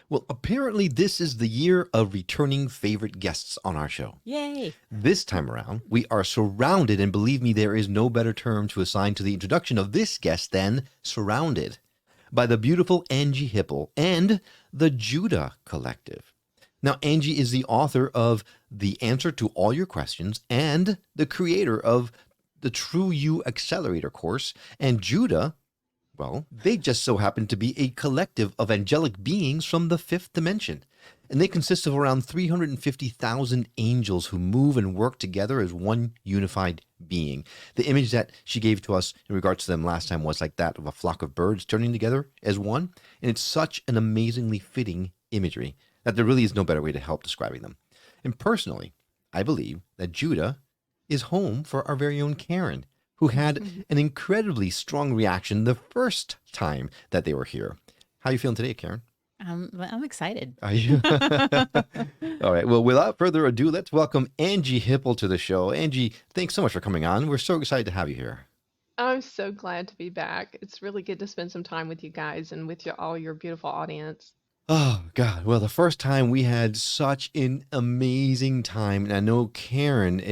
Well, apparently, this is the year of returning favorite guests on our show. Yay. This time around, we are surrounded, and believe me, there is no better term to assign to the introduction of this guest than surrounded by the beautiful Anjie Hipple and the Judah Collective. Now, Anjie is the author of The Answer to All Your Questions and the creator of the True You Accelerator course. And Judah, well, they just so happen to be a collective of angelic beings from the fifth dimension. And they consist of around 350,000 angels who move and work together as one unified being. The image that she gave to us in regards to them last time was like that of a flock of birds turning together as one. And it's such an amazingly fitting imagery that there really is no better way to help describing them. And personally, I believe that Judah is home for our very own Karen, who had an incredibly strong reaction the first time that they were here. How are you feeling today, Karen? I'm excited. Are you? All right. Well, without further ado, let's welcome Anjie Hipple to the show. Anjie, thanks so much for coming on. We're so excited to have you here. I'm so glad to be back. It's really good to spend some time with you guys and with all your beautiful audience. Oh, God. Well, the first time we had such an amazing time. And I know, Karen,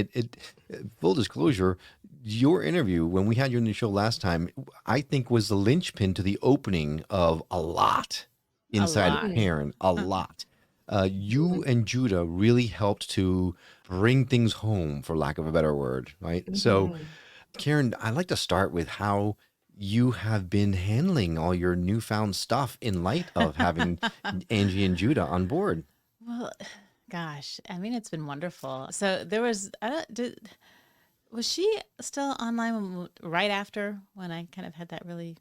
full disclosure, your interview, when we had you on the show last time, I think was the linchpin to the opening of a lot A inside of lot. Karen, a lot. You and Judah really helped to bring things home, for lack of a better word, right? So, Mhm. Karen, I'd like to start with how you have been handling all your newfound stuff in light of having Angie and Judah on board. Well, gosh, I mean, it's been wonderful. So there was, I don't, was she still online right after when I kind of had that really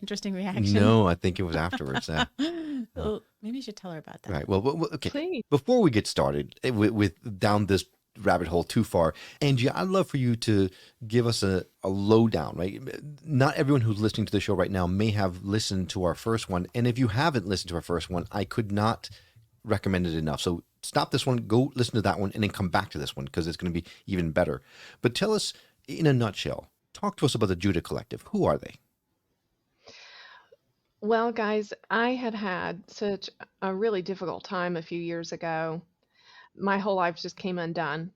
interesting reaction? No, I think it was afterwards. Well, maybe you should tell her about that. Right. Well, okay. Please. Before we get started with down this rabbit hole too far, Angie, I'd love for you to give us a lowdown, right? Not everyone who's listening to the show right now may have listened to our first one. And if you haven't listened to our first one, I could not recommend it enough. So stop this one, go listen to that one, and then come back to this one because it's going to be even better. But tell us in a nutshell, talk to us about the Judah Collective. Who are they? Well, guys, I had such a really difficult time a few years ago. My whole life just came undone.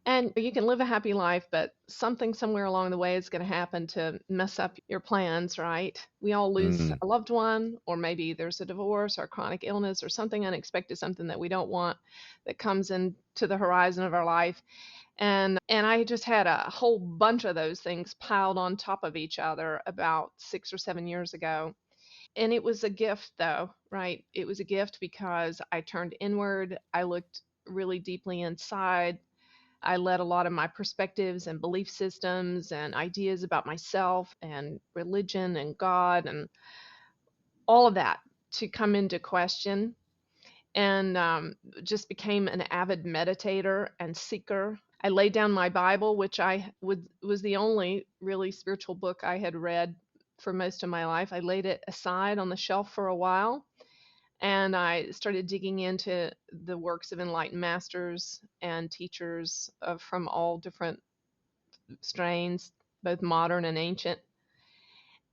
And you can live a happy life, but something somewhere along the way is going to happen to mess up your plans, right? We all lose Mm, a loved one, or maybe there's a divorce or chronic illness or something unexpected, something that we don't want that comes into the horizon of our life. And I just had a whole bunch of those things piled on top of each other about 6 or 7 years ago. And it was a gift, though, right? It was a gift because I turned inward. I looked really deeply inside. I let a lot of my perspectives and belief systems and ideas about myself and religion and God and all of that to come into question, and just became an avid meditator and seeker. I laid down my Bible, which was the only really spiritual book I had read for most of my life. I laid it aside on the shelf for a while, and I started digging into the works of enlightened masters and teachers from all different strains, both modern and ancient.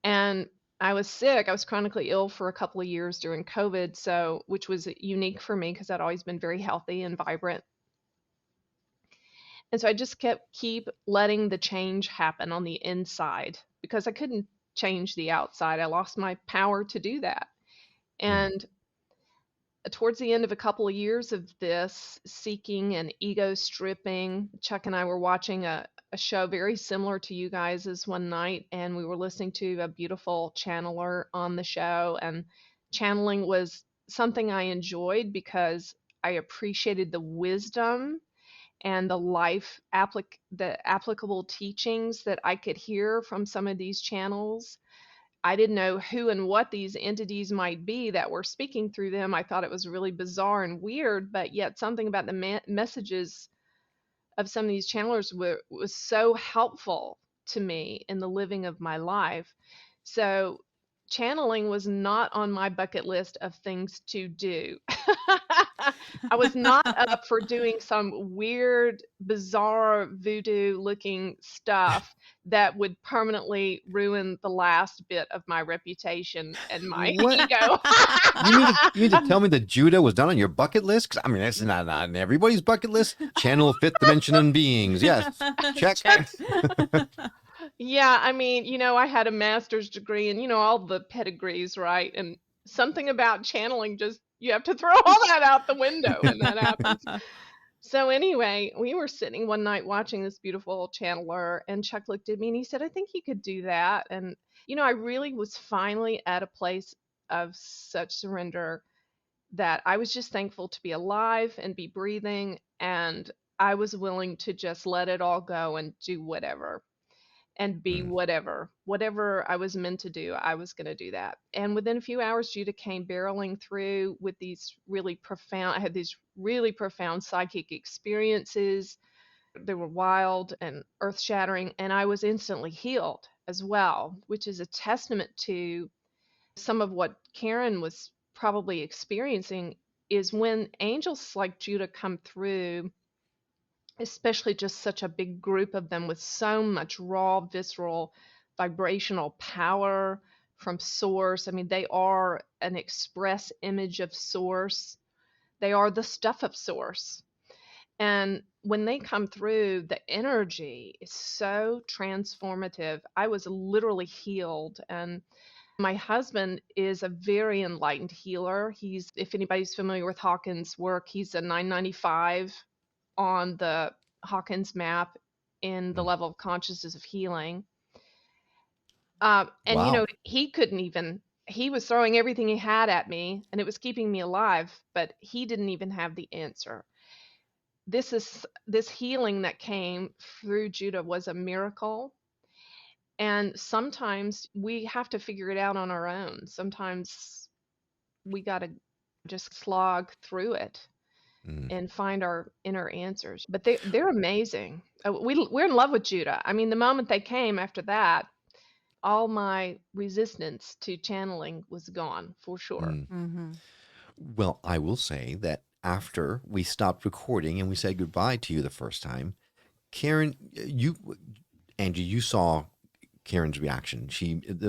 And I was sick. I was chronically ill for a couple of years during COVID, so which was unique for me because I'd always been very healthy and vibrant. And so I just keep letting the change happen on the inside because I couldn't change the outside. I lost my power to do that. mm, And towards the end of a couple of years of this seeking and ego stripping, Chuck and I were watching a show very similar to you guys' one night, and we were listening to a beautiful channeler on the show. And channeling was something I enjoyed because I appreciated the wisdom and the applicable teachings that I could hear from some of these channels. I didn't know who and what these entities might be that were speaking through them. I thought it was really bizarre and weird, but yet something about the messages of some of these channelers was so helpful to me in the living of my life. So channeling was not on my bucket list of things to do. I was not up for doing some weird, bizarre voodoo looking stuff that would permanently ruin the last bit of my reputation and my What? ego. You mean to tell me that Judah was not on your bucket list? 'Cause, I mean, that's not on everybody's bucket list. Channel fifth dimension and beings. Yes. Check. Yeah, I mean, I had a master's degree and, all the pedigrees, right? And something about channeling, just you have to throw all that out the window when that happens. So anyway, we were sitting one night watching this beautiful channeler, and Chuck looked at me and he said, "I think you could do that." And I really was finally at a place of such surrender that I was just thankful to be alive and be breathing, and I was willing to just let it all go and do whatever and be Mm, whatever I was meant to do. I was going to do that. And within a few hours, Judah came barreling through with these really profound, I had these really profound psychic experiences. They were wild and earth shattering, and I was instantly healed as well, which is a testament to some of what Karen was probably experiencing. Is when angels like Judah come through, especially just such a big group of them with so much raw, visceral, vibrational power from source. I mean, they are an express image of source. They are the stuff of source. And when they come through, the energy is so transformative. I was literally healed. And my husband is a very enlightened healer. If anybody's familiar with Hawkins' work, he's a 995 on the Hawkins map in the mm. level of consciousness of healing. And Wow. he was throwing everything he had at me and it was keeping me alive, but he didn't even have the answer. This healing that came through Judah was a miracle. And sometimes we have to figure it out on our own. Sometimes we got to just slog through it Mm. and find our inner answers. But they're amazing. We're in love with Judah. I mean, the moment they came after that, all my resistance to channeling was gone for sure. Mm. Mm-hmm. Well, I will say that after we stopped recording and we said goodbye to you the first time, Karen, Angie, you saw Karen's reaction.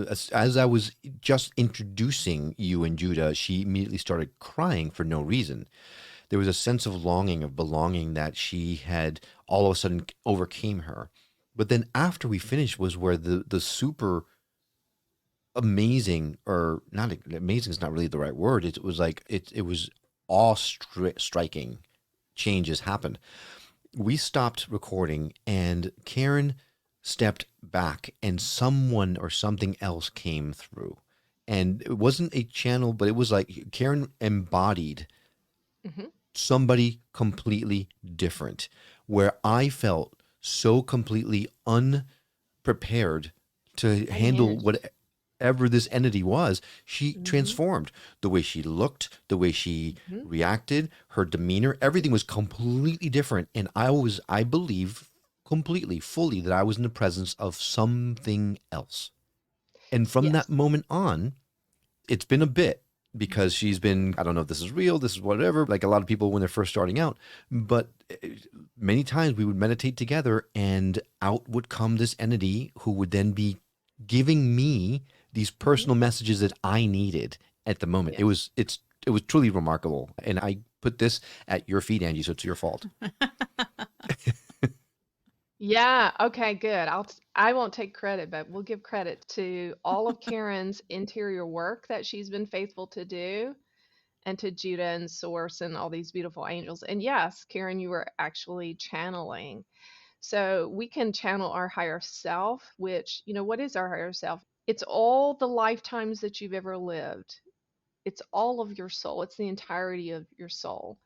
As I was just introducing you and Judah, she immediately started crying for no reason. There was a sense of longing, of belonging that she had all of a sudden overcame her. But then after we finished was where the super amazing, or not amazing is not really the right word. It was like it was awe striking changes happened. We stopped recording and Karen stepped back and someone or something else came through. And it wasn't a channel, but it was like Karen embodied Hmm. somebody completely different, where I felt so completely unprepared to Same here. handle whatever this entity was. She Hmm. transformed the way she looked, the way she Hmm. reacted, her demeanor, everything was completely different. And I believe completely, fully that I was in the presence of something else. And from that Yes. moment on, it's been a bit because she's been, I don't know if this is real, this is whatever, like a lot of people when they're first starting out, but many times we would meditate together and out would come this entity who would then be giving me these Hmm. personal messages that I needed at the moment. Yes. It was truly remarkable. And I put this at your feet, Angie, so it's your fault. Yeah, okay, good. I won't take credit, but we'll give credit to all of Karen's interior work that she's been faithful to do, and to Judah and Source and all these beautiful angels. And yes, Karen, you were actually channeling. So we can channel our higher self, which, what is our higher self? It's all the lifetimes that you've ever lived. It's all of your soul. It's the entirety of your soul.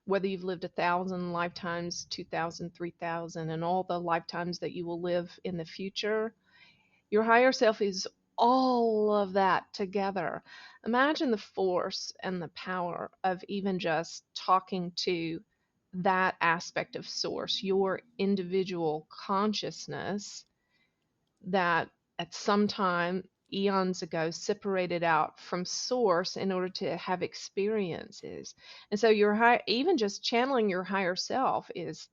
Whether you've lived 1,000 lifetimes, 2,000, 3,000, and all the lifetimes that you will live in the future, your higher self is all of that together. Imagine the force and the power of even just talking to that aspect of source, your individual consciousness that at some time, eons ago separated out from source in order to have experiences. And so your high, even just channeling your higher self is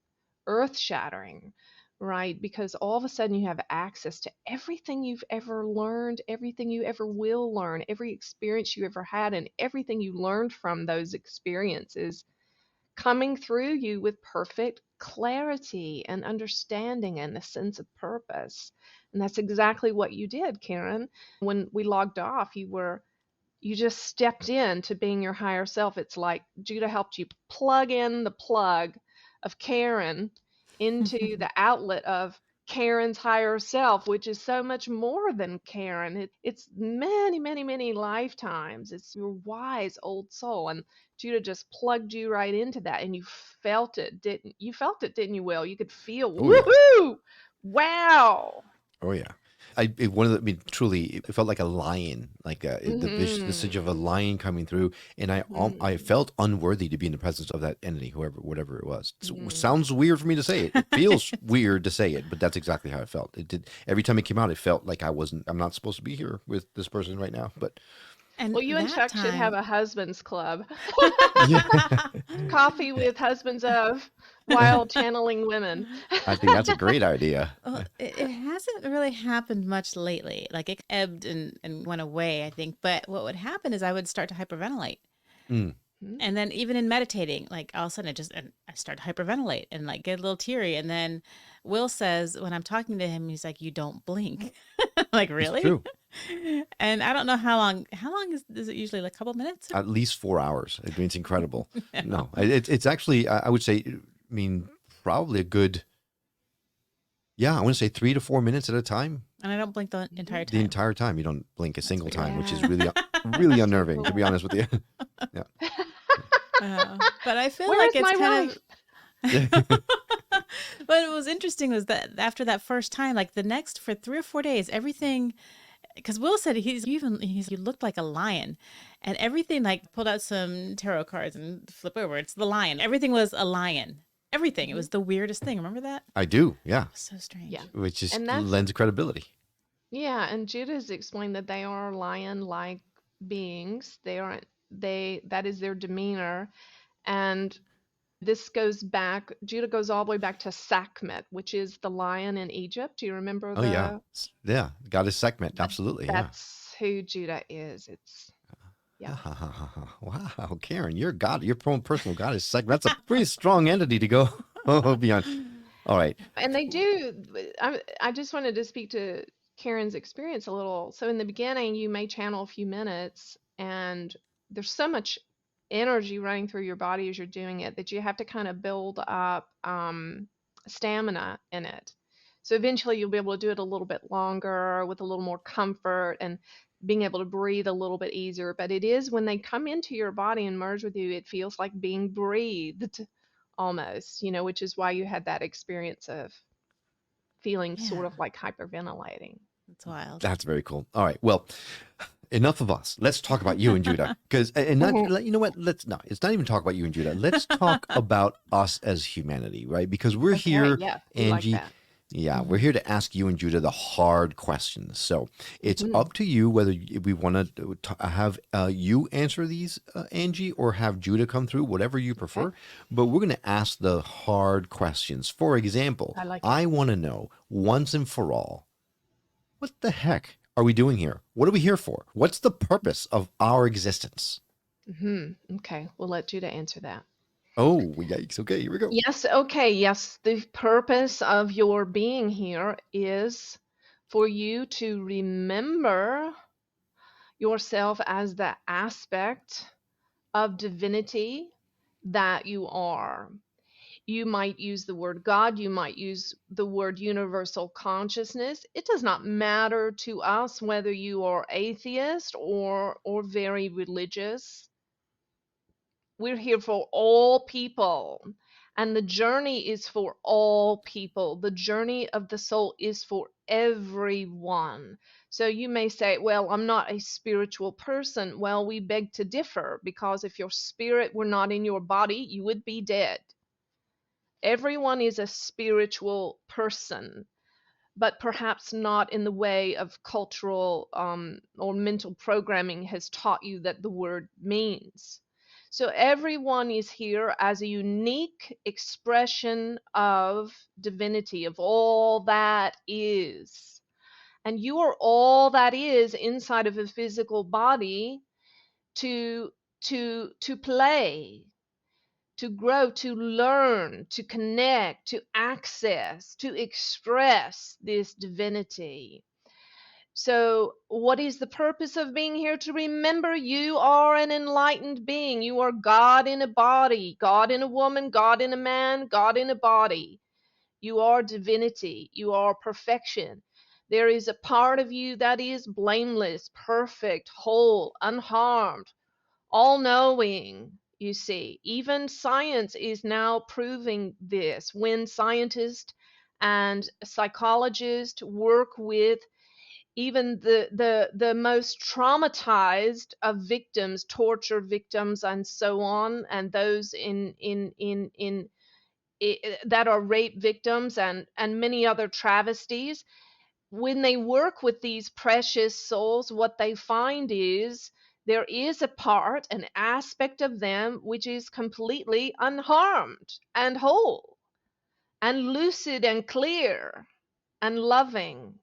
earth shattering, right? Because all of a sudden you have access to everything you've ever learned, everything you ever will learn, every experience you ever had, and everything you learned from those experiences coming through you with perfect clarity and understanding and a sense of purpose. And that's exactly what you did, Karen. When we logged off, you just stepped into being your higher self. It's like Judah helped you plug in the plug of Karen into the outlet of Karen's higher self, which is so much more than Karen. It's many, many, many lifetimes. It's your wise old soul. And Judah just plugged you right into that. And you felt it, didn't you? Felt it, didn't you, Will? You could feel, Oh yeah. woohoo! Wow. Oh yeah. One of the, I mean, truly, it felt like a lion, like the visage of a Mm-hmm. lion coming through, and I Mm-hmm. felt unworthy to be in the presence of that entity, whoever, whatever it was. Mm-hmm. Sounds weird for me to say it. It feels weird to say it, but that's exactly how it felt. It did every time it came out. It felt like I'm not supposed to be here with this person right now. But And Well, you and that Chuck should have time, a husbands club. yeah, Coffee with husbands of wild channeling women. I think that's a great idea. well, it hasn't really happened much lately. Like it ebbed and went away, I think. But what would happen is I would start to hyperventilate. Mm. Hmm. And then even in meditating, like all of a sudden I start to hyperventilate and like get a little teary. And then Will says when I'm talking to him, he's like, "You don't blink." I'm like, It's really? true. And I don't know how long is it usually, like a couple minutes? At least 4 hours. I mean, it's incredible. No. No, it's actually I would say, I mean, probably a good. Yeah, I want to say 3 to 4 minutes at a time. And I don't blink the entire The time. entire time, you don't blink a That's single weird. time, which is Yeah, really that's pretty unnerving, to be cool. honest with you. Yeah. But I feel Where like is it's my kind wife? of but what was interesting was that after that first time, like the next for 3 or 4 days, everything, because Will said you looked like a lion, and everything, like pulled out some tarot cards and flip over. It's the lion. Everything was a lion. Everything. It Hmm. was the weirdest thing. Remember that? I do, yeah, It was so Yeah. strange. which And just that's, lends credibility. yeah, and Judah's explained that they are lion-like beings. They aren't, that is their demeanor. And this goes back, Judah goes all the way back to Sekhmet, which is the lion in Egypt. Do you remember Oh yeah, the, yeah, goddess segment, that absolutely, yeah. that's who Judah is. It's, yeah. Wow, Karen, your own personal goddess segment. That's a pretty strong entity to go beyond. All right. And they do. I just wanted to speak to Karen's experience a little. So in the beginning, you may channel a few minutes, and there's so much energy running through your body as you're doing it that you have to kind of build up stamina in it. So eventually, you'll be able to do it a little bit longer with a little more comfort and being able to breathe a little bit easier. But it is when they come into your body and merge with you, it feels like being breathed almost, which is why you had that experience of feeling sort Yeah, of like hyperventilating. it's wild. That's very cool. All right. Well, enough of us. Let's talk about you and Judah. Because, and not, Mhm. you know what? It's not even talk about you and Judah. Let's talk about us as humanity, right? Because we're Okay, here, yeah, we like Angie. that. Yeah, we're Hmm. here to ask you and Judah the hard questions. So it's Hmm. up to you whether we want to have you answer these, Angie, or have Judah come through, whatever you Okay, prefer. But we're going to ask the hard questions. For example, I like it. I want to know once and for all, what the heck are we doing here? What are we here for? What's the purpose of our existence? Okay, we'll let Judah answer that. Oh, yikes. Okay, here we go. Yes, okay, yes. The purpose of your being here is for you to remember yourself as the aspect of divinity that you are. You might use the word God, you might use the word universal consciousness. It does not matter to us whether you are atheist or very religious. We're here for all people. And the journey is for all people. The journey of the soul is for everyone. So you may say, well, I'm not a spiritual person. Well, we beg to differ, because if your spirit were not in your body, you would be dead. Everyone is a spiritual person. but perhaps not in the way of cultural or mental programming has taught you that the word means. So everyone is here as a unique expression of divinity, of all that is. And you are all that is inside of a physical body to play, to grow, to learn, to connect, to access, to express this divinity. So, what is the purpose of being here? To remember you are an enlightened being. You are God in a body, God in a woman, God in a man, God in a body. You are divinity. You are perfection. There is a part of you that is blameless, perfect, whole, unharmed, all knowing. You see, even science is now proving this. When scientists and psychologists work with even the most traumatized of victims, torture victims, and so on, and those that are rape victims and many other travesties, when they work with these precious souls, what they find is there is a part, an aspect of them which is completely unharmed and whole and lucid and clear and loving.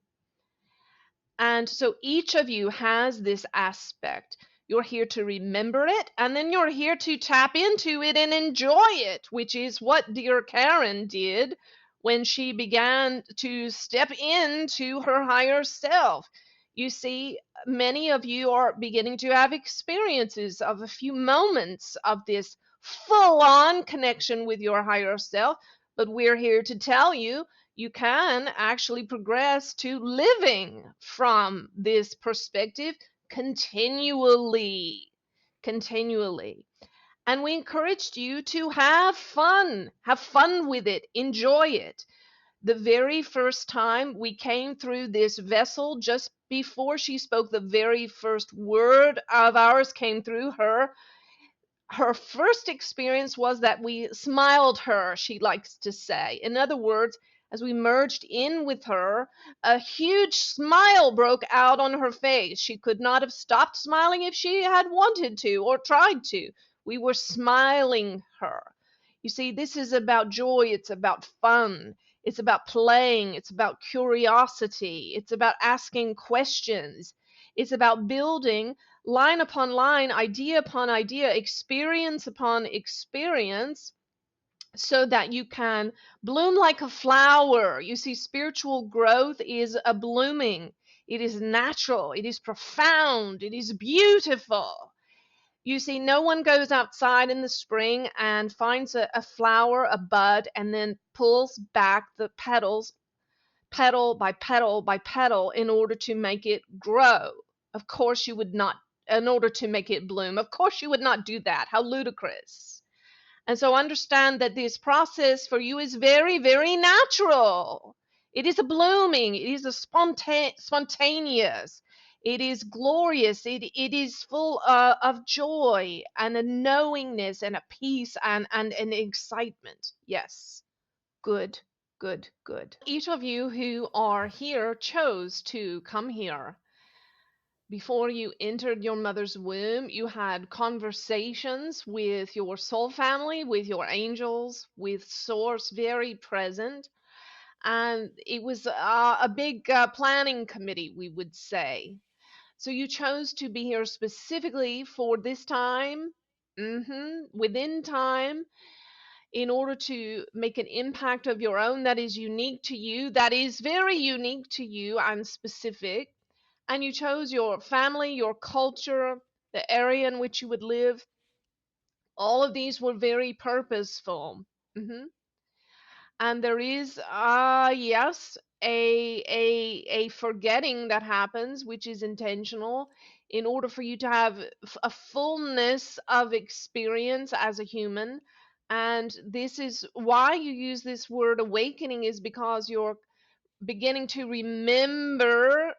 And so each of you has this aspect. You're here to remember it, and then you're here to tap into it and enjoy it, which is what dear Karen did when she began to step into her higher self. You see, many of you are beginning to have experiences of a few moments of this full on connection with your higher self, but we're here to tell you you can actually progress to living from this perspective continually. And we encouraged you to have fun with it, enjoy it. The very first time we came through this vessel, just before she spoke, the very first word of ours came through her. Her first experience was that we smiled her, she likes to say. In other words, as we merged in with her, a huge smile broke out on her face. She could not have stopped smiling if she had wanted to or tried to. We were smiling her. You see, this is about joy, it's about fun, it's about playing, it's about curiosity, it's about asking questions, it's about building line upon line, idea upon idea, experience upon experience, so that you can bloom like a flower. You see, spiritual growth is a blooming. It is natural. It is profound. It is beautiful. You see, no one goes outside in the spring and finds a flower, a bud, and then pulls back the petals, petal by petal by petal, in order to make it grow. Of course, you would not, in order to make it bloom. Of course, you would not do that. How ludicrous. And so understand that this process for you is very, very natural. It is a blooming, it is a spontaneous, it is glorious, it is full of joy and a knowingness and a peace and an excitement. Yes. Good, good, good. Each of you who are here chose to come here. Before you entered your mother's womb, you had conversations with your soul family, with your angels, with Source very present. And it was a big planning committee, we would say. So you chose to be here specifically for this time, within time, in order to make an impact of your own that is unique to you, that is very unique to you and specific. And you chose your family, your culture, the area in which you would live. All of these were very purposeful. And there is, yes, a forgetting that happens, which is intentional, in order for you to have a fullness of experience as a human. And this is why you use this word awakening, is because you're beginning to remember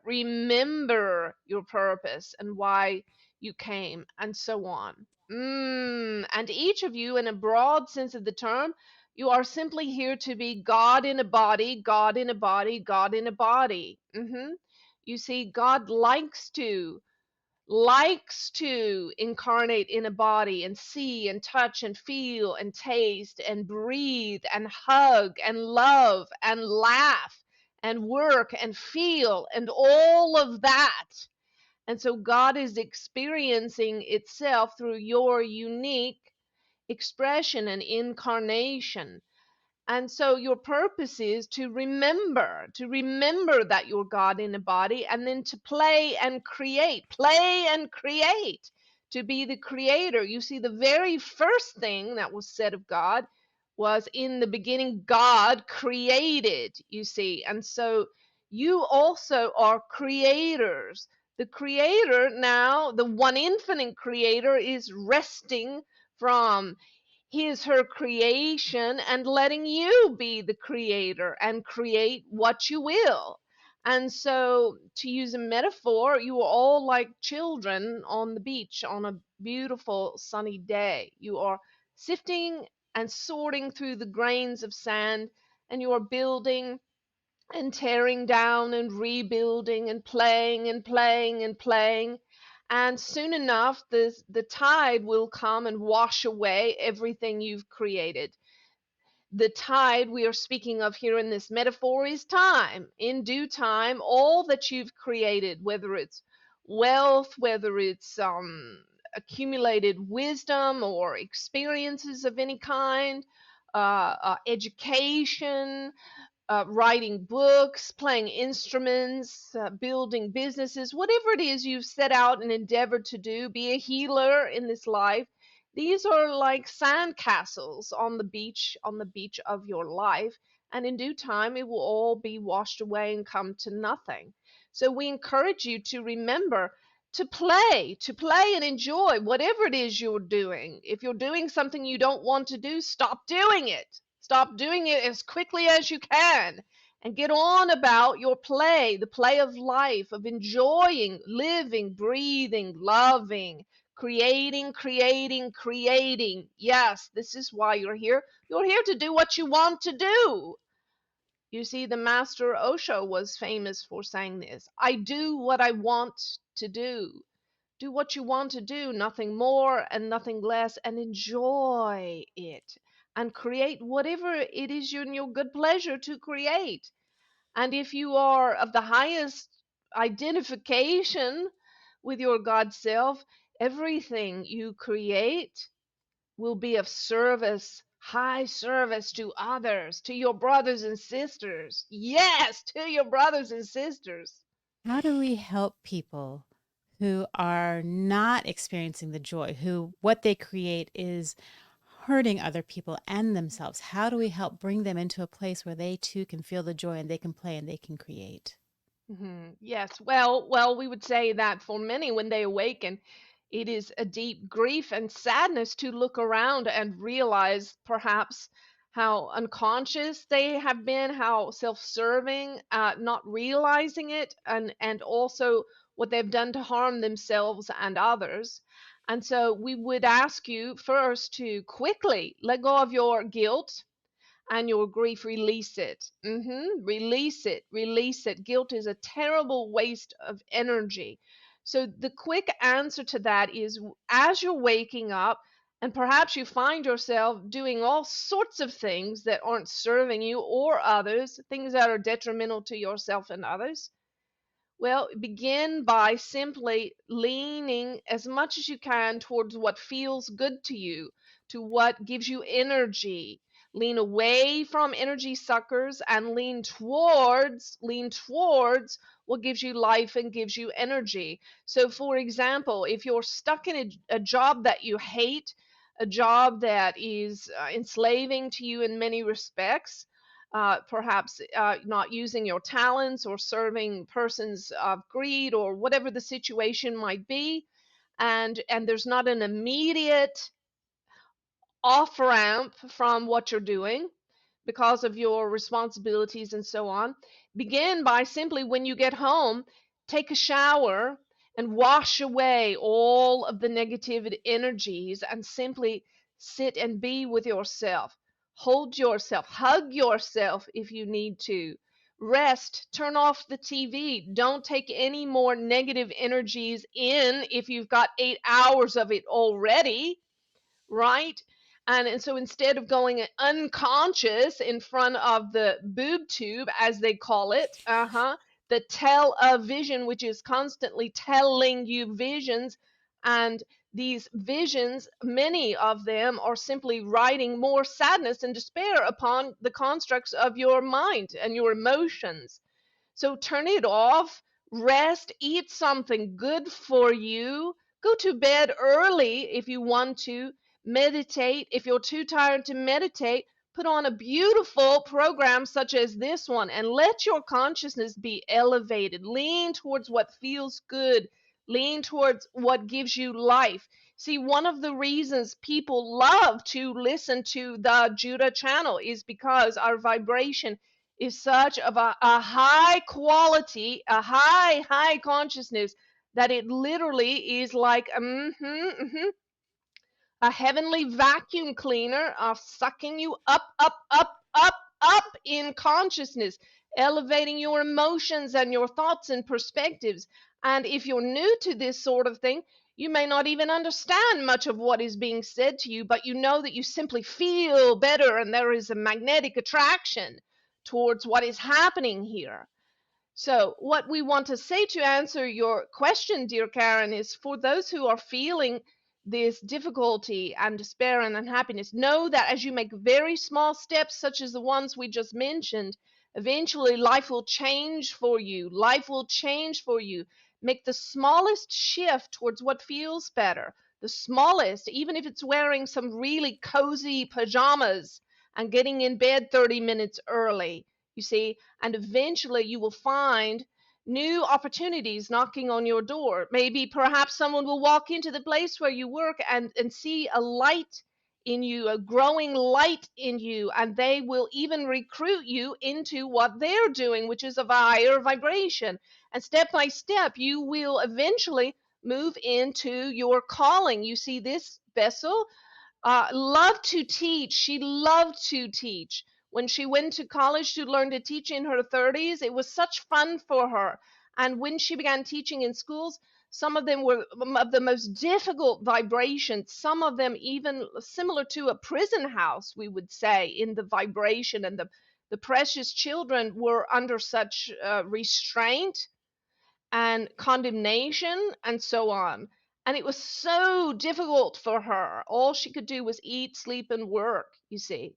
your purpose and why you came, and so on. And each of you, in a broad sense of the term, You are simply here to be God in a body, God in a body, God in a body. You see, God likes to incarnate in a body and see and touch and feel and taste and breathe and hug and love and laugh and work and feel and all of that. And so God is experiencing itself through your unique expression and incarnation. And so your purpose is to remember that you're God in a body, and then to play and create, to be the creator. You see, the very first thing that was said of God was, in the beginning, God created, you see. And so you also are creators. The creator now, the one infinite creator, is resting from her creation and letting you be the creator and create what you will. And so, to use a metaphor, you are all like children on the beach on a beautiful sunny day. You are sifting and sorting through the grains of sand, and you are building and tearing down and rebuilding and playing and playing and playing. And soon enough, the tide will come and wash away everything you've created. The tide we are speaking of here in this metaphor is time. In due time, all that you've created, whether it's wealth, whether it's accumulated wisdom or experiences of any kind, education, writing books, playing instruments, building businesses, whatever it is you've set out and endeavored to do, be a healer in this life. These are like sand castles on the beach of your life. And in due time, it will all be washed away and come to nothing. So we encourage you to remember to play and enjoy whatever it is you're doing. If you're doing something you don't want to do, stop doing it. Stop doing it as quickly as you can and get on about your play, the play of life, of enjoying, living, breathing, loving, creating, creating, creating. Yes, this is why you're here. You're here to do what you want to do. You see, the master Osho was famous for saying this. I do what I want to do. Do what you want to do, nothing more and nothing less, and enjoy it. And create whatever it is in your good pleasure to create. And if you are of the highest identification with your God self, everything you create will be of service, high service to others, to your brothers and sisters. Yes, to your brothers and sisters. How do we help people who are not experiencing the joy, who what they create is hurting other people and themselves? How do we help bring them into a place where they too can feel the joy and they can play and they can create? Yes. Well, we would say that for many, when they awaken, it is a deep grief and sadness to look around and realize perhaps how unconscious they have been, how self-serving, not realizing it, and also what they've done to harm themselves and others. And so we would ask you first to quickly let go of your guilt and your grief. Release it. Release it. Release it. Guilt is a terrible waste of energy. So the quick answer to that is, as you're waking up and perhaps you find yourself doing all sorts of things that aren't serving you or others, things that are detrimental to yourself and others, well, begin by simply leaning as much as you can towards what feels good to you, to what gives you energy. Lean away from energy suckers and lean towards what gives you life and gives you energy. So, for example, if you're stuck in a job that you hate, a job that is enslaving to you in many respects, perhaps not using your talents or serving persons of greed or whatever the situation might be, and there's not an immediate off ramp from what you're doing because of your responsibilities and so on, begin by simply, when you get home, take a shower and wash away all of the negative energies and simply sit and be with yourself. Hold yourself, hug yourself if you need to. Rest, turn off the TV. Don't take any more negative energies in if you've got 8 hours of it already, right? And so instead of going unconscious in front of the boob tube, as they call it, the television, which is constantly telling you visions, and these visions, many of them are simply writing more sadness and despair upon the constructs of your mind and your emotions. So turn it off, rest, eat something good for you, go to bed early if you want to, meditate. If you're too tired to meditate, put on a beautiful program such as this one and let your consciousness be elevated. Lean towards what feels good, lean towards what gives you life. See, one of the reasons people love to listen to the Judah channel is because our vibration is such of a high quality, a high consciousness that it literally is like a heavenly vacuum cleaner sucking you up in consciousness, elevating your emotions and your thoughts and perspectives. And if you're new to this sort of thing, you may not even understand much of what is being said to you, but you know that you simply feel better and there is a magnetic attraction towards what is happening here. So, what we want to say to answer your question, dear Karen, is for those who are feeling this difficulty and despair and unhappiness, know that as you make very small steps, such as the ones we just mentioned, eventually life will change for you. Life will change for you. Make the smallest shift towards what feels better, the smallest, even if it's wearing some really cozy pajamas and getting in bed 30 minutes early, you see, and eventually you will find new opportunities knocking on your door. Maybe perhaps someone will walk into the place where you work and see a light in you, a growing light in you, and they will even recruit you into what they're doing, which is of a higher vibration. And step by step, you will eventually move into your calling. You see, this vessel loved to teach. She loved to teach. When she went to college to learn to teach in her 30s, it was such fun for her. And when she began teaching in schools, some of them were of the most difficult vibrations, some of them even similar to a prison house, we would say, in the vibration. And the precious children were under such restraint and condemnation and so on. And it was so difficult for her. All she could do was eat, sleep, and work, you see.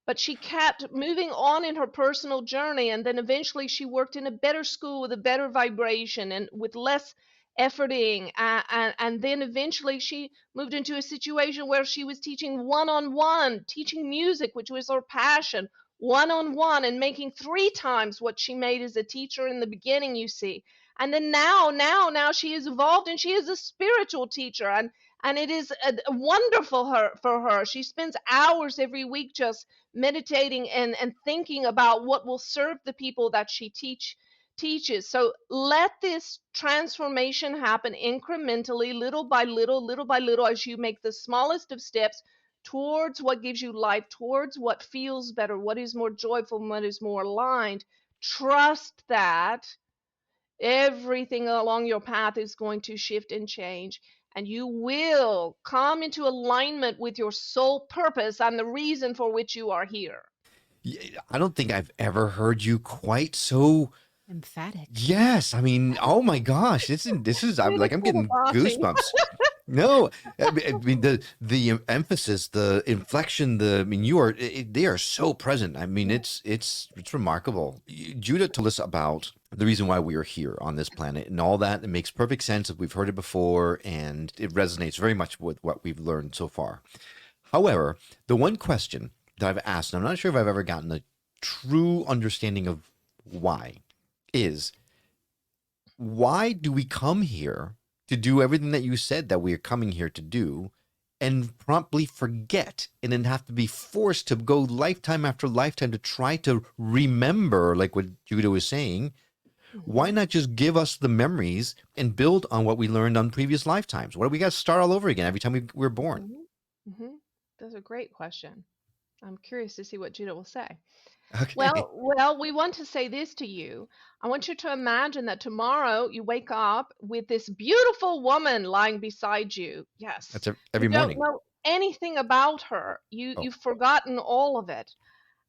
But she kept moving on in her personal journey. And then eventually she worked in a better school with a better vibration and with less efforting. And then eventually she moved into a situation where she was teaching one on one, teaching music, which was her passion, one on one, and making 3 times what she made as a teacher in the beginning, you see. And then now she is evolved and she is a spiritual teacher, and it is wonderful for her. She spends hours every week just meditating and thinking about what will serve the people that she teaches. So let this transformation happen incrementally, little by little, as you make the smallest of steps towards what gives you life, towards what feels better, what is more joyful, what is more aligned. Trust that everything along your path is going to shift and change, and you will come into alignment with your soul purpose and the reason for which you are here. I don't think I've ever heard you quite so emphatic. Yes, I mean, oh my gosh, this is I'm getting goosebumps. No, I mean the emphasis, the inflection, they are so present. I mean, it's remarkable. Judah told us about the reason why we are here on this planet and all that. It makes perfect sense if we've heard it before, and it resonates very much with what we've learned so far. However, the one question that I've asked, and I'm not sure if I've ever gotten a true understanding of why, is why do we come here to do everything that you said that we are coming here to do and promptly forget and then have to be forced to go lifetime after lifetime to try to remember, like what Judah was saying? Why not just give us the memories and build on what we learned on previous lifetimes? What do we got to start all over again every time we're born? That's a great question. I'm curious to see what Judah will say. Okay. Well, we want to say this to you. I want you to imagine that tomorrow you wake up with this beautiful woman lying beside you. Yes. That's You every don't morning. know anything about her. Oh, You've forgotten all of it.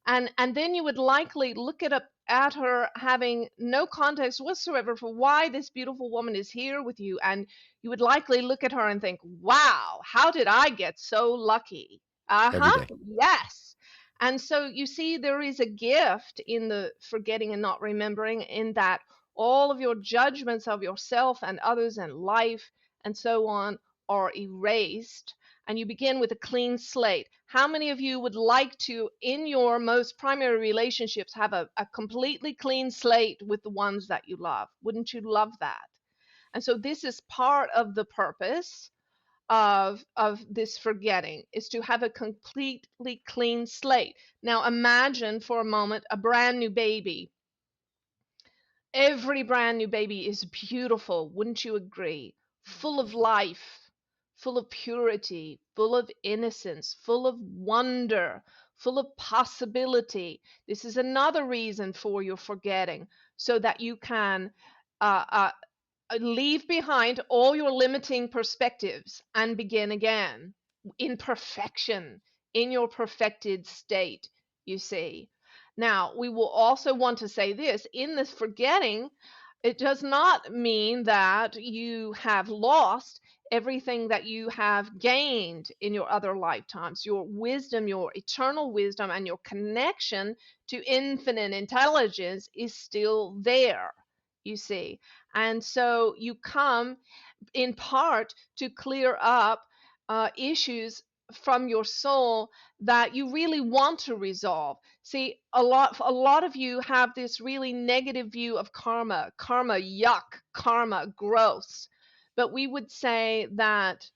And then you would likely look at her having no context whatsoever for why this beautiful woman is here with you, and you would likely look at her and think, wow, how did I get so lucky? every Uh-huh, day. yes. And so you see, there is a gift in the forgetting and not remembering, in that all of your judgments of yourself and others and life and so on are erased, and you begin with a clean slate. How many of you would like to, in your most primary relationships, have a completely clean slate with the ones that you love? Wouldn't you love that? And so this is part of the purpose of this forgetting, is to have a completely clean slate. Now imagine for a moment a brand new baby. Every brand new baby is beautiful, wouldn't you agree? Full of life, full of purity, full of innocence, full of wonder, full of possibility. This is another reason for your forgetting, so that you can uh, uh, leave behind all your limiting perspectives and begin again in perfection, in your perfected state, you see. Now, we will also want to say this: in this forgetting, it does not mean that you have lost everything that you have gained in your other lifetimes. Your wisdom, your eternal wisdom, and your connection to infinite intelligence is still there, you see. And so you come in part to clear up issues from your soul that you really want to resolve. See, a lot of you have this really negative view of karma. Karma, yuck, karma, gross. But we would say that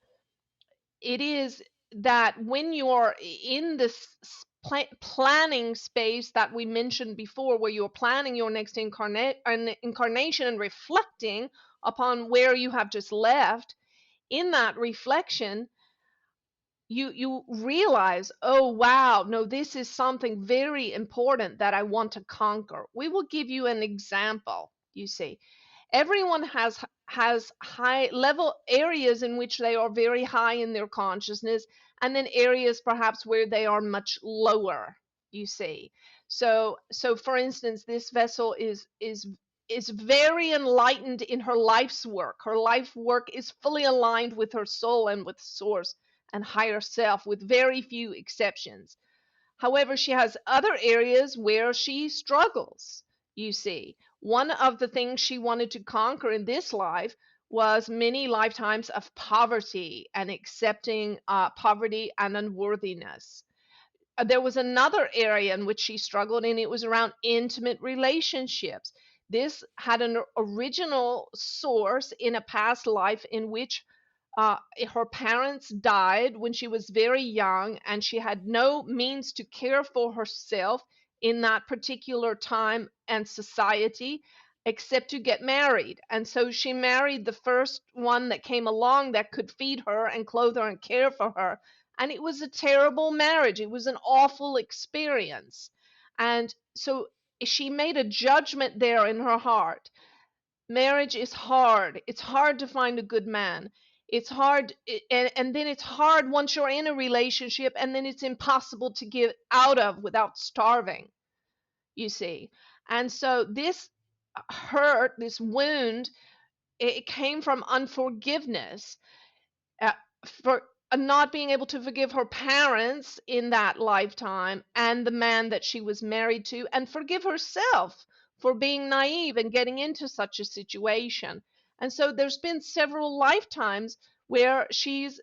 it is that when you're in this planning space that we mentioned before, where you're planning your next incarnation and reflecting upon where you have just left, in that reflection, you realize, oh wow, no, this is something very important that I want to conquer. We will give you an example. You see, everyone has high level areas in which they are very high in their consciousness, and then areas perhaps where they are much lower, you see. So for instance, this vessel is very enlightened in her life's work. Her life work is fully aligned with her soul and with source and higher self, with very few exceptions. However, she has other areas where she struggles, you see. One of the things she wanted to conquer in this life was many lifetimes of poverty, and accepting poverty and unworthiness. There was another area in which she struggled, and it was around intimate relationships. This had an original source in a past life in which uh, her parents died when she was very young, and she had no means to care for herself in that particular time and society except to get married. And so she married the first one that came along that could feed her and clothe her and care for her. And it was a terrible marriage. It was an awful experience. And so she made a judgment there in her heart. Marriage is hard. It's hard to find a good man. It's hard, and then it's hard once you're in a relationship, and then it's impossible to get out of without starving, you see. And so this hurt, this wound, it came from unforgiveness, uh, for not being able to forgive her parents in that lifetime and the man that she was married to, and forgive herself for being naive and getting into such a situation. And so there's been several lifetimes where she's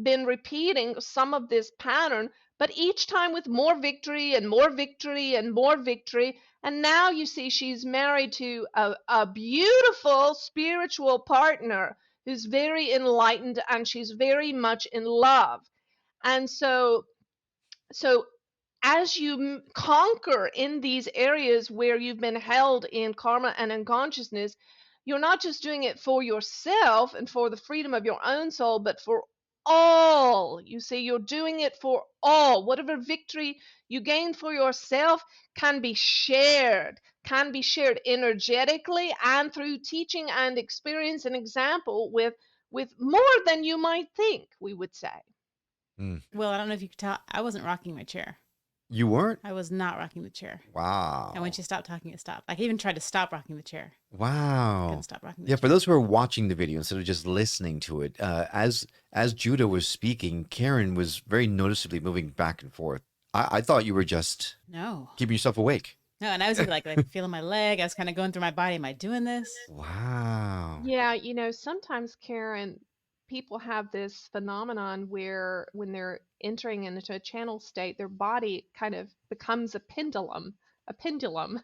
been repeating some of this pattern, but each time with more victory and more victory and more victory. And now you see she's married to a beautiful spiritual partner who's very enlightened, and she's very much in love. And so as you conquer in these areas where you've been held in karma and unconsciousness, you're not just doing it for yourself and for the freedom of your own soul, but for all. You see, you're doing it for all. Whatever victory you gain for yourself can be shared energetically and through teaching and experience and example with more than you might think, we would say. Mm. Well, I don't know if you could tell, I wasn't rocking my chair. You weren't? I was not rocking the chair. Wow. And when she stopped talking, it stopped. Like, I even tried to stop rocking the chair. I Wow. couldn't stop rocking the Yeah, chair. for those who are watching the video instead of just listening to it, as Judah was speaking, Karen was very noticeably moving back and forth. I thought you were just No. keeping yourself awake. No, and I was like feeling my leg. I was kind of going through my body. Am I doing this? Wow. Yeah, sometimes, Karen, people have this phenomenon where when they're entering into a channel state, their body kind of becomes a pendulum, a pendulum.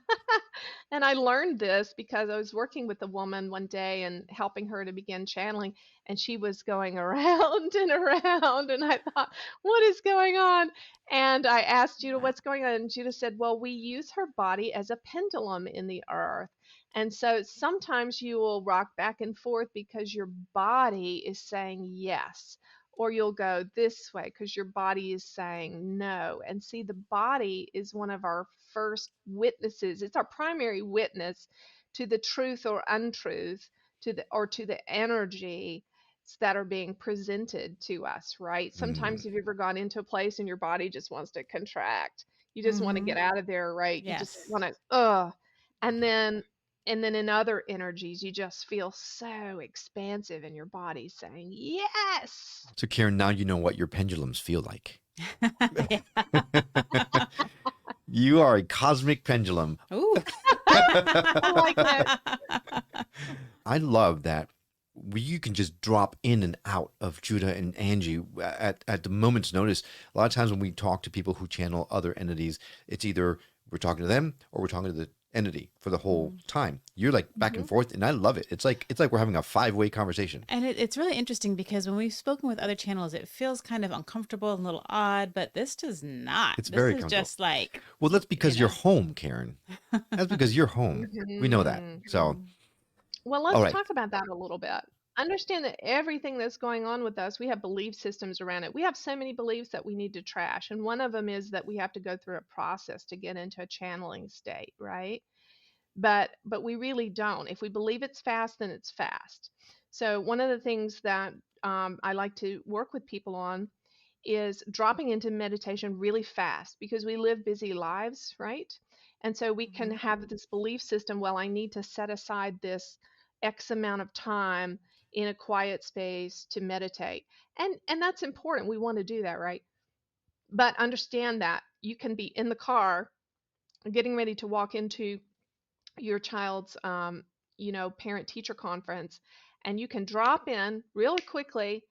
And I learned this because I was working with a woman one day and helping her to begin channeling, and she was going around and around, and I thought, what is going on? And I asked Judah, what's going on? And Judah said, well, we use her body as a pendulum in the earth. And so sometimes you will rock back and forth because your body is saying yes, or you'll go this way because your body is saying no. And see, the body is one of our first witnesses. It's our primary witness to the truth or untruth, to the energy that are being presented to us, right? Sometimes have you ever gone into a place and your body just wants to contract? You just want to get out of there, right? You just Yes. want to, and then in other energies, you just feel so expansive in your body saying, yes. So, Karen, now you know what your pendulums feel like. You are a cosmic pendulum. Ooh. I like that. I love that you can just drop in and out of Judah and Anjie at the moment's notice. A lot of times when we talk to people who channel other entities, it's either we're talking to them or we're talking to the entity for the whole time. You're like back and forth, and I love it. It's like we're having a 5-way conversation. And it's really interesting because when we've spoken with other channels, it feels kind of uncomfortable and a little odd, but this does not. It's this very is comfortable. just like, Well, that's because you you're know. home, Karen. That's because you're home. We know that. So, Well, all let's right. talk about that a little bit. Understand that everything that's going on with us, we have belief systems around it. We have so many beliefs that we need to trash. And one of them is that we have to go through a process to get into a channeling state, right? But we really don't. If we believe it's fast, then it's fast. So one of the things that I like to work with people on is dropping into meditation really fast because we live busy lives, right? And so we can have this belief system, well, I need to set aside this X amount of time in a quiet space to meditate. And that's important. We want to do that, right? But understand that you can be in the car getting ready to walk into your child's parent teacher conference, and you can drop in really quickly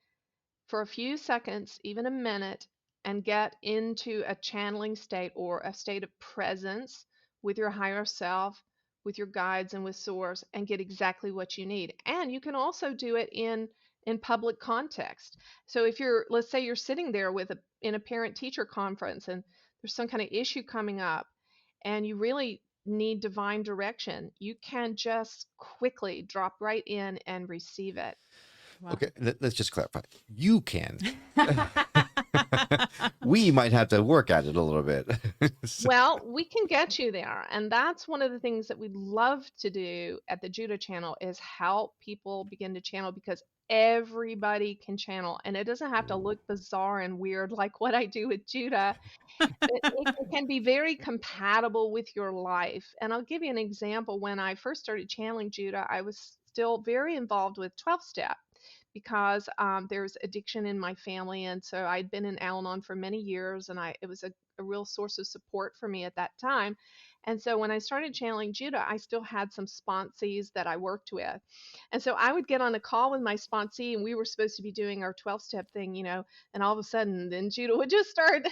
for a few seconds, even a minute, and get into a channeling state or a state of presence with your higher self, with your guides and with source, and get exactly what you need. And you can also do it in public context. So if you're, let's say you're sitting there in a parent teacher conference and there's some kind of issue coming up and you really need divine direction, you can just quickly drop right in and receive it. Wow. Okay, let's just clarify. You can. We might have to work at it a little bit. Well, we can get you there. And that's one of the things that we'd love to do at the Judah channel is help people begin to channel because everybody can channel. And it doesn't have to look bizarre and weird like what I do with Judah. It can be very compatible with your life. And I'll give you an example. When I first started channeling Judah, I was still very involved with 12 step because there's addiction in my family. And so I'd been in Al Anon for many years, and it was a real source of support for me at that time. And so when I started channeling Judah, I still had some sponsees that I worked with. And so I would get on a call with my sponsee, and we were supposed to be doing our 12 step thing, and all of a sudden, then Judah would just start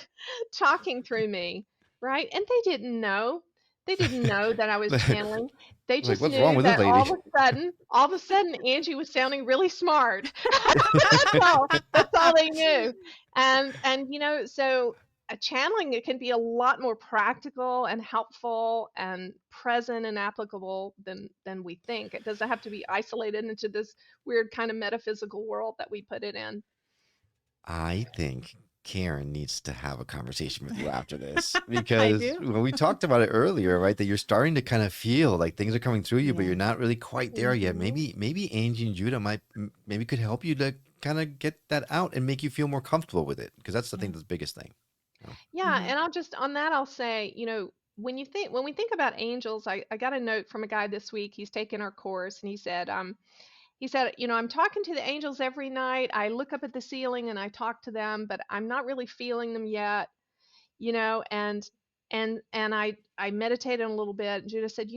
talking through me, right? And they didn't know. They didn't know that I was channeling. They Like, just what's wrong knew with this that lady? all of a sudden, Angie was sounding really smart. That's all they knew. So a channeling, it can be a lot more practical and helpful and present and applicable than we think. It doesn't have to be isolated into this weird kind of metaphysical world that we put it in. I think Karen needs to have a conversation with you after this I because do. when we talked about it earlier, right, that you're starting to kind of feel like things are coming through you, but Yeah. you're not really quite there yet. Hmm. Maybe Angie and Judah maybe could help you to kind of get that out and make you feel more comfortable with it because that's the Yeah. thing that's the biggest thing. You know? Yeah, Hmm. and I'll just on that I'll say, when we think about angels, I got a note from a guy this week. He's taken our course, and he said, I'm talking to the angels every night. I look up at the ceiling and I talk to them, but I'm not really feeling them yet, and I meditated a little bit. And Judah said,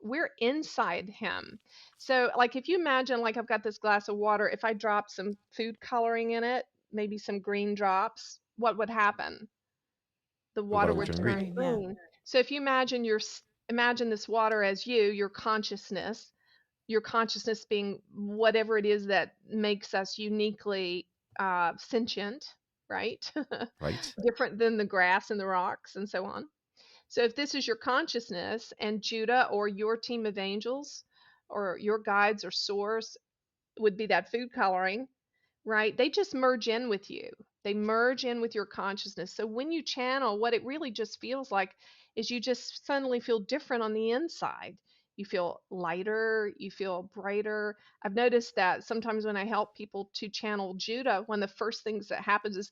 we're inside him. So like if you imagine, like, I've got this glass of water, if I drop some food coloring in it, maybe some green drops, what would happen? The The water water would It'll would turn turn green. turn green. Yeah. green. So if you imagine imagine this water as your consciousness, your consciousness being whatever it is that makes us uniquely sentient, right? Right? Different than the grass and the rocks and so on. So if this is your consciousness, and Judah or your team of angels or your guides or source would be that food coloring, right? They just merge in with you. They merge in with your consciousness. So when you channel, what it really just feels like is you just suddenly feel different on the inside. You feel lighter, you feel brighter. I've noticed that sometimes when I help people to channel Judah, one of the first things that happens is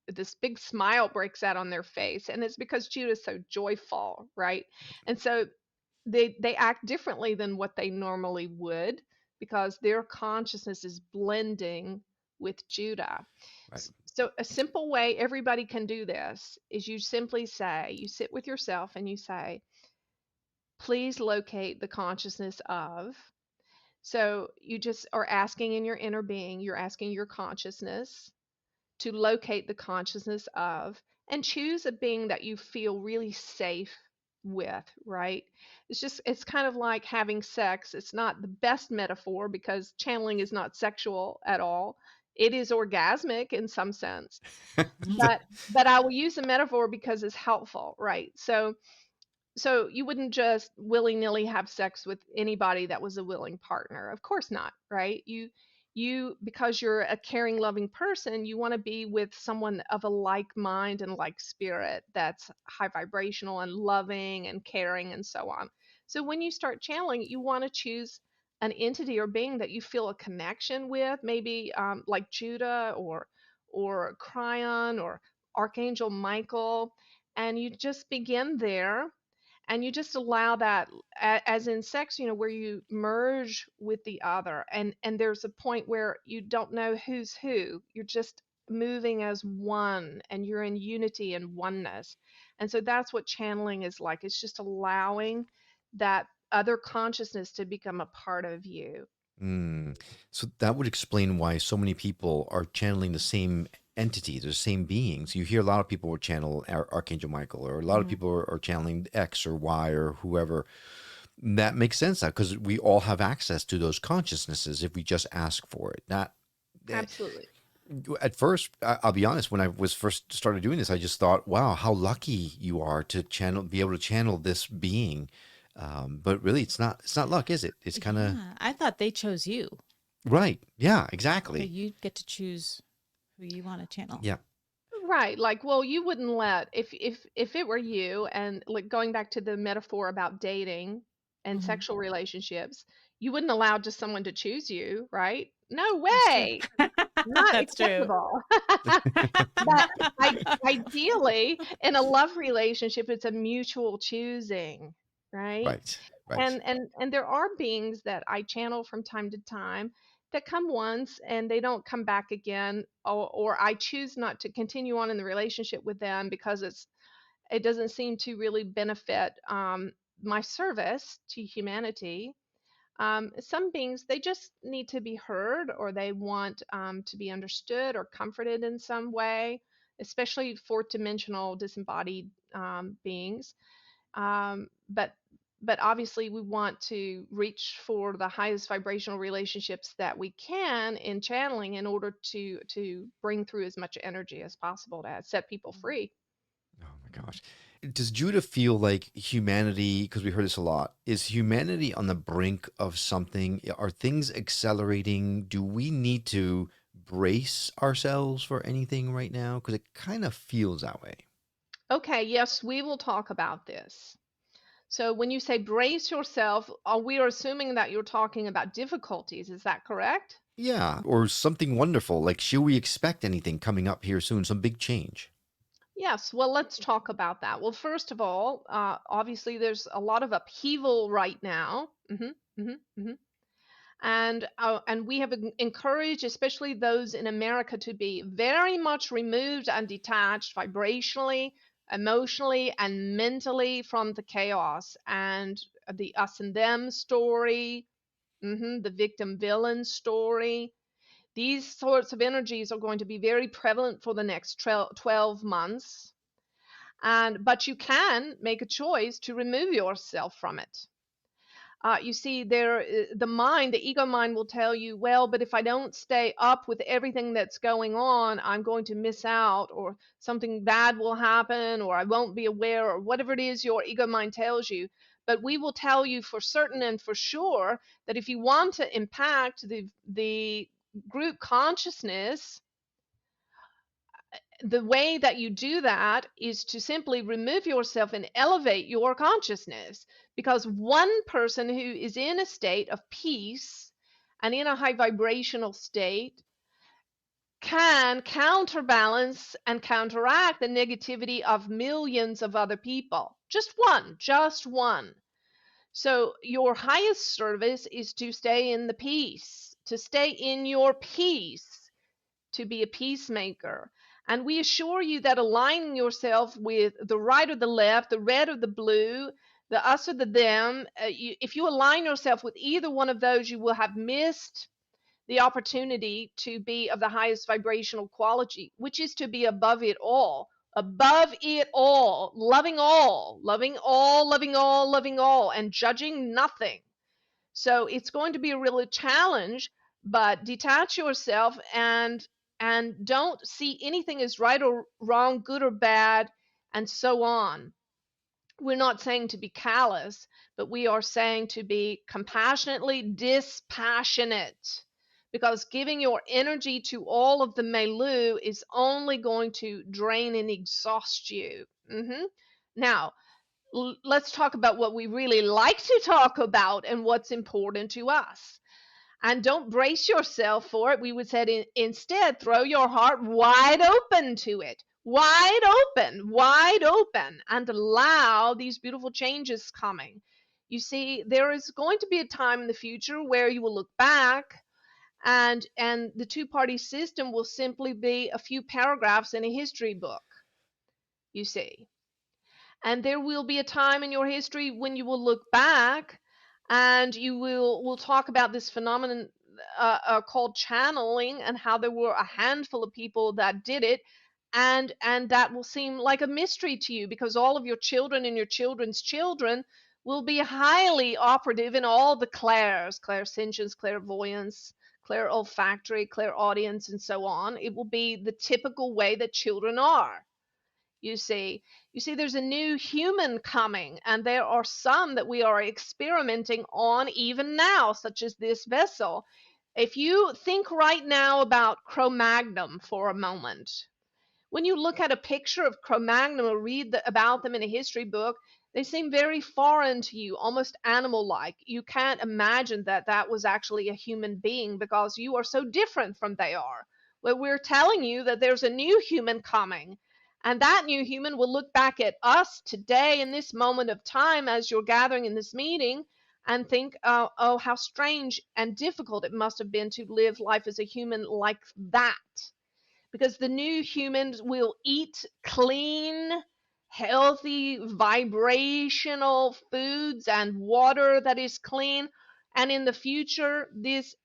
this big smile breaks out on their face. And it's because Judah's so joyful, right? And so they act differently than what they normally would because their consciousness is blending with Judah. Right. So a simple way everybody can do this is you simply say, you sit with yourself and you say, please locate the consciousness of. So you just are asking in your inner being, you're asking your consciousness to locate the consciousness of, and choose a being that you feel really safe with, right? It's kind of like having sex. It's not the best metaphor because channeling is not sexual at all. It is orgasmic in some sense, but I will use the metaphor because it's helpful, right? So you wouldn't just willy-nilly have sex with anybody that was a willing partner. Of course not, right? You because you're a caring, loving person, you want to be with someone of a like mind and like spirit that's high vibrational and loving and caring and so on. So when you start channeling, you want to choose an entity or being that you feel a connection with, maybe like Judah or Cryon or Archangel Michael, and you just begin there, and you just allow that, as in sex, where you merge with the other, and there's a point where you don't know who's who. You're just moving as one, and you're in unity and oneness. And so that's what channeling is like. It's just allowing that other consciousness to become a part of you. Mm. So that would explain why so many people are channeling the same entity, the same beings. You hear a lot of people will channel Archangel Michael, or a lot of Hmm. people are channeling X or Y or whoever. That makes sense because we all have access to those consciousnesses if we just ask for it. Not eh, Absolutely. at first. I'll be honest. When I was first started doing this, I just thought, "Wow, how lucky you are to channel, be able to channel this being." But really, it's not. It's not luck, is it? It's kind of Yeah. I thought they chose you. right. Yeah, So exactly. you get to choose who you want to channel. Yeah. Right. Like, well, you wouldn't let, if it were you, and like going back to the metaphor about dating and Hmm. sexual relationships, you wouldn't allow just someone to choose you, right? No That's true. way. Not That's true. acceptable. But ideally, in a love relationship, it's a mutual choosing, right? Right. Right. And there are beings that I channel from time to time that come once and they don't come back again, or I choose not to continue on in the relationship with them because it doesn't seem to really benefit my service to humanity. Some beings, they just need to be heard, or they want to be understood or comforted in some way, especially fourth dimensional disembodied beings. But obviously we want to reach for the highest vibrational relationships that we can in channeling in order to bring through as much energy as possible to set people free. Oh my gosh. Does Judah feel like humanity, because we heard this a lot, is humanity on the brink of something? Are things accelerating? Do we need to brace ourselves for anything right now? Because it kind of feels that way. Okay, yes, we will talk about this. So when you say brace yourself, we are assuming that you're talking about difficulties. Is that correct? Yeah, or something wonderful. Like, should we expect anything coming up here soon? Some big change? Yes, well, let's talk about that. Well, first of all, obviously, there's a lot of upheaval right now. And we have encouraged, especially those in America, to be very much removed and detached vibrationally, emotionally, and mentally from the chaos and the us and them story, the victim villain story. These sorts of energies are going to be very prevalent for the next 12 months. But you can make a choice to remove yourself from it. You see, the ego mind will tell you, well, but if I don't stay up with everything that's going on, I'm going to miss out, or something bad will happen, or I won't be aware, or whatever it is your ego mind tells you. But we will tell you for certain and for sure that if you want to impact the group consciousness, the way that you do that is to simply remove yourself and elevate your consciousness. Because one person who is in a state of peace and in a high vibrational state can counterbalance and counteract the negativity of millions of other people. Just one, just one. So your highest service is to stay in the peace, to stay in your peace, to be a peacemaker. And we assure you that aligning yourself with the right or the left, the red or the blue, the us or the them, if you align yourself with either one of those, you will have missed the opportunity to be of the highest vibrational quality, which is to be above it all. Above it all, loving all, loving all, loving all, loving all, and judging nothing. So it's going to be a real challenge, but detach yourself and don't see anything as right or wrong, good or bad, and so on. We're not saying to be callous, but we are saying to be compassionately dispassionate, because giving your energy to all of the milieu is only going to drain and exhaust you. Now, let's talk about what we really like to talk about and what's important to us. And don't brace yourself for it. We would say instead, throw your heart wide open to it. Wide open, and allow these beautiful changes coming. You see, there is going to be a time in the future where you will look back, and the two-party system will simply be a few paragraphs in a history book, you see. And there will be a time in your history when you will look back and you will talk about this phenomenon called channeling, and how there were a handful of people that did it, and that will seem like a mystery to you, because all of your children and your children's children will be highly operative in all the clairsentience, clairvoyance, clairolfactory, clairaudience, and so on. It will be the typical way that children are. You see, there's a new human coming, and there are some that we are experimenting on even now, such as this vessel. If you think right now about Cro-Magnon for a moment, when you look at a picture of Cro-Magnon or read about them in a history book, they seem very foreign to you, almost animal-like. You can't imagine that that was actually a human being, because you are so different from they are. Well, we're telling you that there's a new human coming, and that new human will look back at us today in this moment of time as you're gathering in this meeting and think, oh, how strange and difficult it must have been to live life as a human like that. Because the new humans will eat clean, healthy, vibrational foods and water that is clean. And in the future,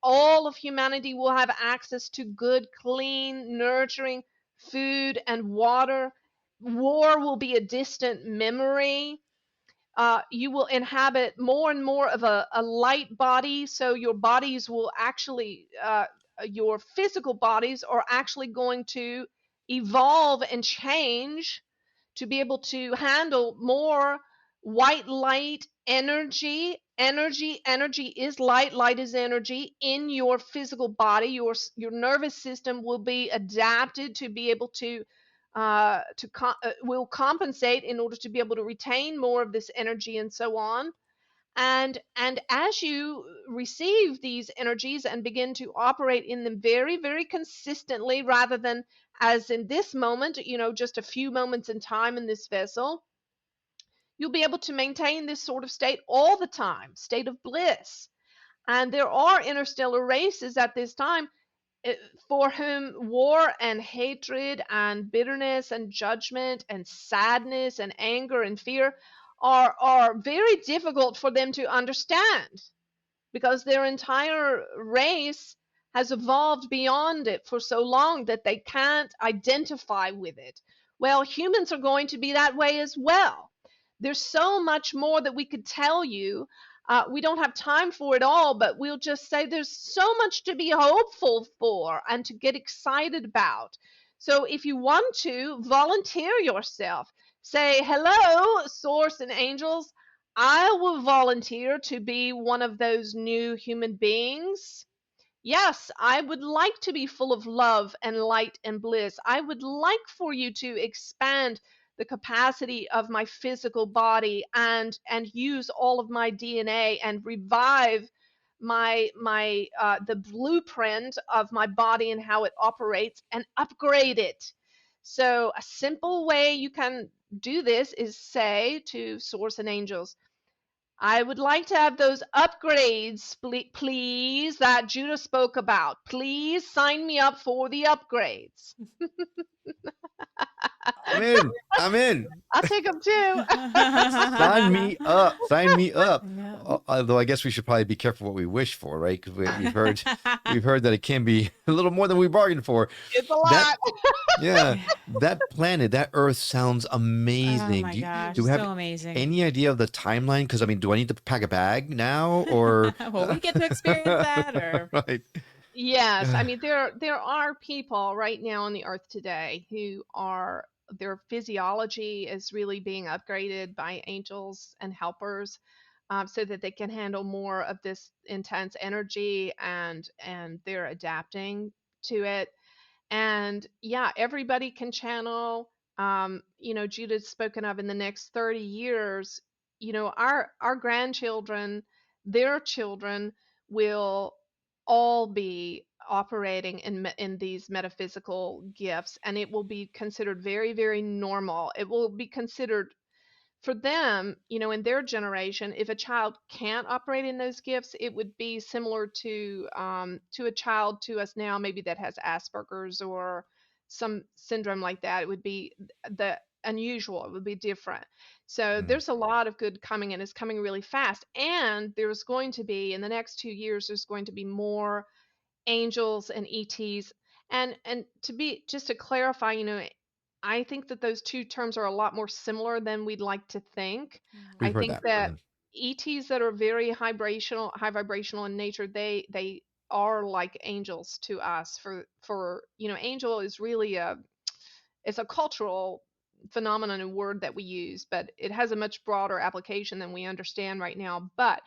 all of humanity will have access to good, clean, nurturing food and water. War will be a distant memory. You will inhabit more and more of a light body, so your bodies will actually, your physical bodies are actually going to evolve and change to be able to handle more white light Energy is light. Light is energy in your physical body. Your nervous system will be adapted to be able to will compensate in order to be able to retain more of this energy and so on. And as you receive these energies and begin to operate in them very, very consistently, rather than as in this moment, just a few moments in time in this vessel, you'll be able to maintain this sort of state all the time, state of bliss. And there are interstellar races at this time, eh, for whom war and hatred and bitterness and judgment and sadness and anger and fear are very difficult for them to understand, because their entire race has evolved beyond it for so long that they can't identify with it. Well, humans are going to be that way as well. There's so much more that we could tell you. We don't have time for it all, but we'll just say there's so much to be hopeful for and to get excited about. So if you want to volunteer yourself, say, hello, Source and Angels. I will volunteer to be one of those new human beings. Yes, I would like to be full of love and light and bliss. I would like for you to expand the capacity of my physical body and use all of my DNA and revive my the blueprint of my body and how it operates and upgrade it. So a simple way you can do this is say to Source and Angels, I would like to have those upgrades, please, that Judah spoke about. Please sign me up for the upgrades. I'm in. I'm in. I'll take them too. Sign me up. Sign me up. Yeah. Although I guess we should probably be careful what we wish for, right? Because we've heard that it can be a little more than we bargained for. It's a lot. Yeah, that planet, that Earth sounds amazing. Oh my gosh, do you have so amazing. any idea of the timeline? Because I mean, do I need to pack a bag now, or Well, we get to experience that, or right? Yes, I mean there are people right now on the earth today who are, their physiology is really being upgraded by angels and helpers, so that they can handle more of this intense energy, and they're adapting to it. And yeah, everybody can channel. Judith's spoken of in the next 30 years, our grandchildren, their children will all be operating in these metaphysical gifts, and it will be considered very, very normal. It will be considered for them, in their generation, if a child can't operate in those gifts, it would be similar to a child to us now, maybe that has Asperger's or some syndrome like that. It would be the unusual. It would be different. So Mm. there's a lot of good coming, and it's coming really fast. And there's going to be, in the next 2 years, there's going to be more angels and ETs. And just to clarify, I think that those two terms are a lot more similar than we'd like to think. We've I heard think that. that ETs that are very high vibrational in nature, they are like angels to us. For angel is really it's a cultural phenomenon and word that we use, but it has a much broader application than we understand right now. But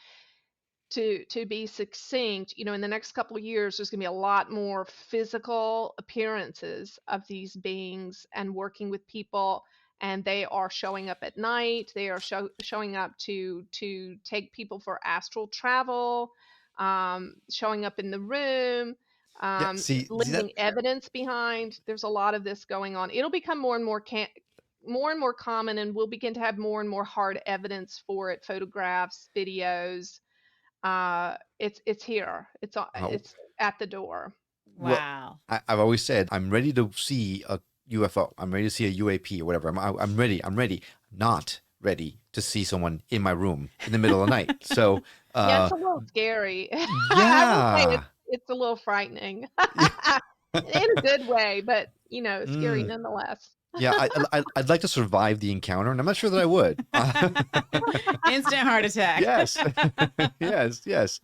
to be succinct, in the next couple of years, there's going to be a lot more physical appearances of these beings and working with people. And they are showing up at night. They are showing up to take people for astral travel, showing up in the room, Yeah. See that. leaving evidence behind. There's a lot of this going on. It'll become more and more common, and we'll begin to have more and more hard evidence for it: photographs, videos. It's here. Oh, It's at the door. well, wow. I've always said I'm ready to see a UFO. I'm ready to see a UAP or whatever. I'm ready. I'm ready. Not ready to see someone in my room in the middle of the night. So Yeah, it's a little scary. I would say yeah. it's a little frightening Yeah. in a good way, but scary Mm. nonetheless. Yeah, I'd like to survive the encounter, and I'm not sure that I would. Instant heart attack. Yes, yes.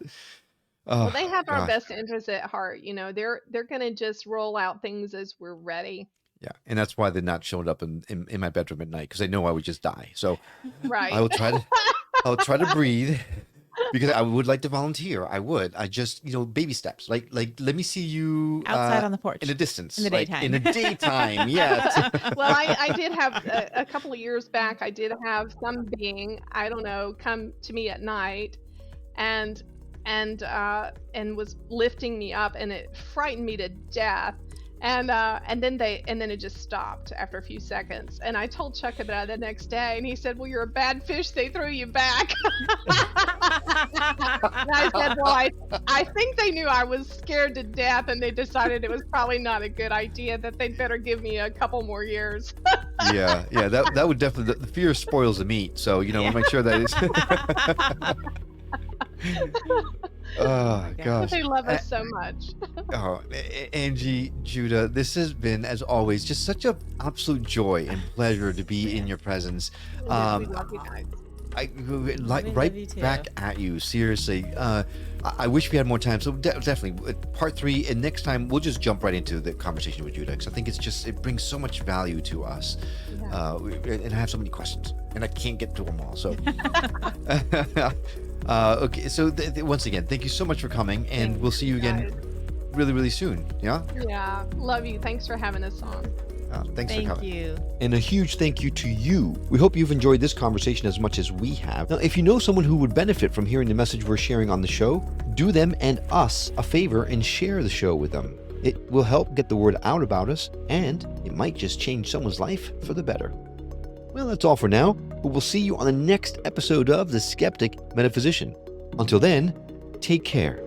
Well, Oh they have our gosh, best interests at heart. They're gonna just roll out things as we're ready. yeah, and that's why they're not showing up in my bedroom at night, because they know I would just die. So I Right. will try to I'll try to breathe because I would like to volunteer. I would. I just, baby steps. Like let me see you Outside on the porch. in the distance, In the like, daytime. In the daytime, yes. Well, I did have a couple of years back. I did have some being, I don't know, come to me at night, and was lifting me up, and it frightened me to death. And then it just stopped after a few seconds. And I told Chuck about it the next day, and he said, "Well, you're a bad fish. They threw you back." And I said, "Well, I think they knew I was scared to death, and they decided it was probably not a good idea. That they'd better give me a couple more years." Yeah. That would definitely. The fear spoils the meat. So we'll make sure that it's. Oh gosh, they love us so much. Oh, Anjie, Judah, this has been, as always, just such an absolute joy and pleasure to be in your presence. We love you guys. Right back at you, seriously. I wish we had more time, so definitely part 3, and next time we'll just jump right into the conversation with Judah, because I think it brings so much value to us. Yeah. And I have so many questions, and I can't get to them all, so. Okay, so once again, thank you so much for coming, and we'll see you again really, really soon. Yeah? Yeah, love you. Thanks for having us on. Thanks for coming. Thank you. And a huge thank you to you. We hope you've enjoyed this conversation as much as we have. Now, if you know someone who would benefit from hearing the message we're sharing on the show, do them and us a favor and share the show with them. It will help get the word out about us, and it might just change someone's life for the better. Well, that's all for now, but we'll see you on the next episode of The Skeptic Metaphysician. Until then, take care.